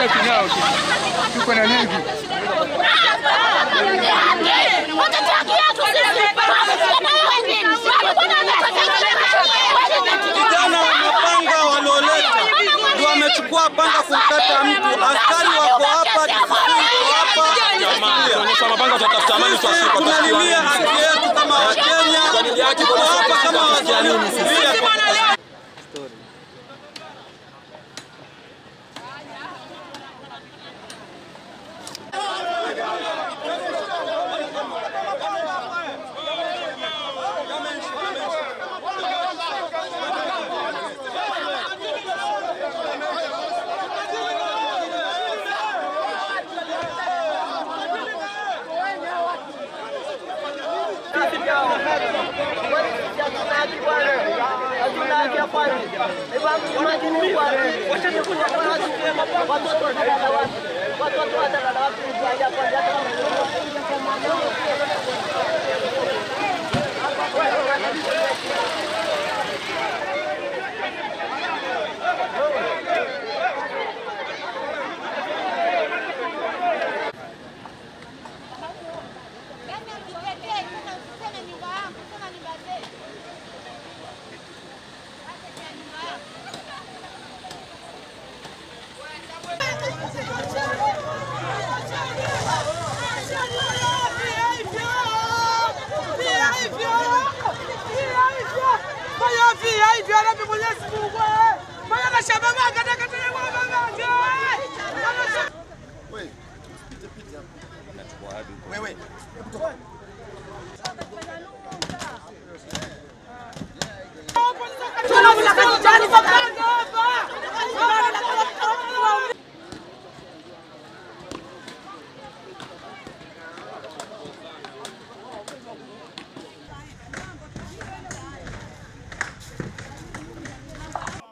Tunakuja kinao. Tuko na nini? Vijana wa mapanga walioleta ndio wamechukua panga kumkata mtu. Askari wako hapa, tunaonyesha mapanga tutafuta amani tuashike. Tunalilia haki yetu kama Wakenya. Tuko hapa kama Wakenya.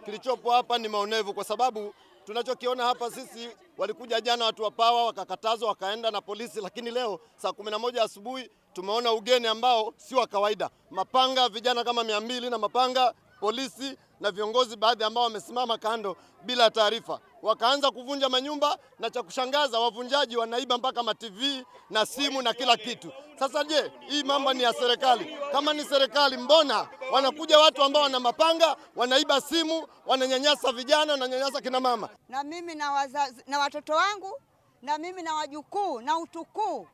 Kilichopo hapa ni maonevu, kwa sababu tunachokiona hapa sisi, walikuja jana watu wa Pawa wakakatazwa wakaenda na polisi, lakini leo saa 11 asubuhi tumeona ugeni ambao si wa kawaida. Mapanga, vijana kama 200 na mapanga, polisi na viongozi baadhi ambao wamesimama kando bila taarifa. Wakaanza kuvunja manyumba, na cha kushangaza wavunjaji wanaiba mpaka ma TV na simu na kila kitu. Sasa je, hii mambo ni ya serikali? Kama ni serikali, mbona wanakuja watu ambao wana mapanga, wanaiba simu, wananyanyasa vijana, wananyanyasa kina mama? Na mimi na wazazi, na watoto wangu, na mimi na wajukuu na utukuu.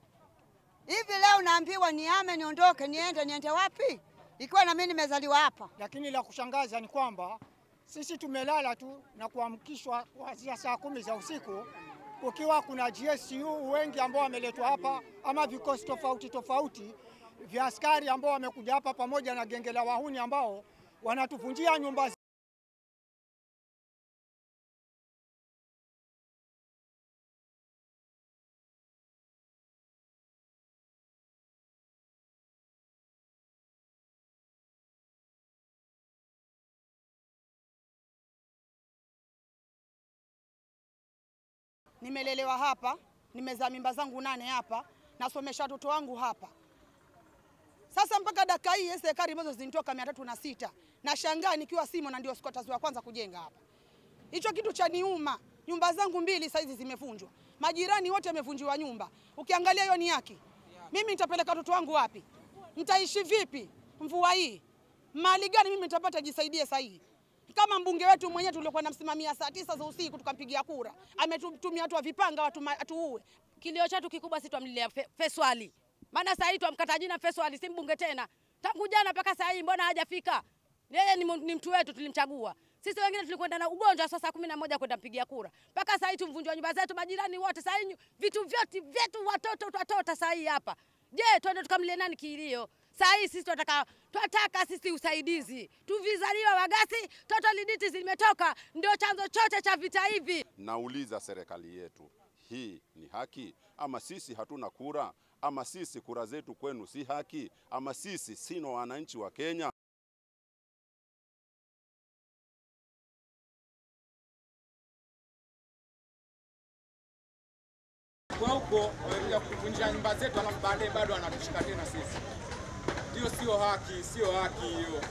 Hivi leo naambiwa niame niondoke, niende wapi? Ikiwa na mimi nimezaliwa hapa. Lakini la kushangaza ni kwamba sisi tumelala tu na kuamkishwa kuanzia saa 10 za usiku, ukiwa kuna GSU wengi ambao wameletwa hapa, ama vikosi tofauti vya askari ambao wamekuja hapa pamoja na genge la wahuni ambao wanatuvunjia nyumba. Nimelelewa hapa, nimezaa mimba zangu 8 hapa, nasomesha watoto wangu hapa. Sasa mpaka dakika hii serikali ambazo zinitoka 306. Nashangaa nikiwa Simo na ndio squatters wa kwanza kujenga hapa. Hicho kitu cha niuma. Nyumba zangu 2 saizi zimevunjwa. Majirani wote wamevunjiwa nyumba. Ukiangalia hiyo ni yake. Mimi nitapeleka watoto wangu wapi? Nitaishi vipi mvua hii? Mali gani mimi nitapata jisaidie sahihi? Kama mbunge wetu mwenyewe tulikuwa namsimamia saa 9 za usiku tukampigia kura, ametumia watu wa vipanga atuue. Kilio chetu kikubwa si tumlilia Feswali. Maana sasa hivi tumkata jina Feswali, si mbunge tena. Tangu jana mpaka sasa hivi mbona hajafika? Yeye ni mtu wetu, tulimchagua. Sisi wengine tulikwenda na ugonjwa saa 11 kwenda mpigia kura. Mpaka sasa hivi tumvunjwa nyumba zetu, majirani wote, sasa hivi vitu vyote vyetu, watoto sasa hivi hapa. Je, twende tukamlie nani kilio? Sasa hivi sisi tunataka sisi usaidizi. Tuvizaliwa Wagasi, toto liditi zimetoka, ndio chanzo chote cha vita hivi. Nauliza serikali yetu, hii ni haki? Ama sisi hatuna kura? Ama sisi kura zetu kwenu si haki? Ama sisi sino wananchi wa Kenya? Kwa huko ya kuvunja nyumba zetu, alafu baadaye bado anatushika tena sisi. Hiyo sio haki, sio haki hiyo.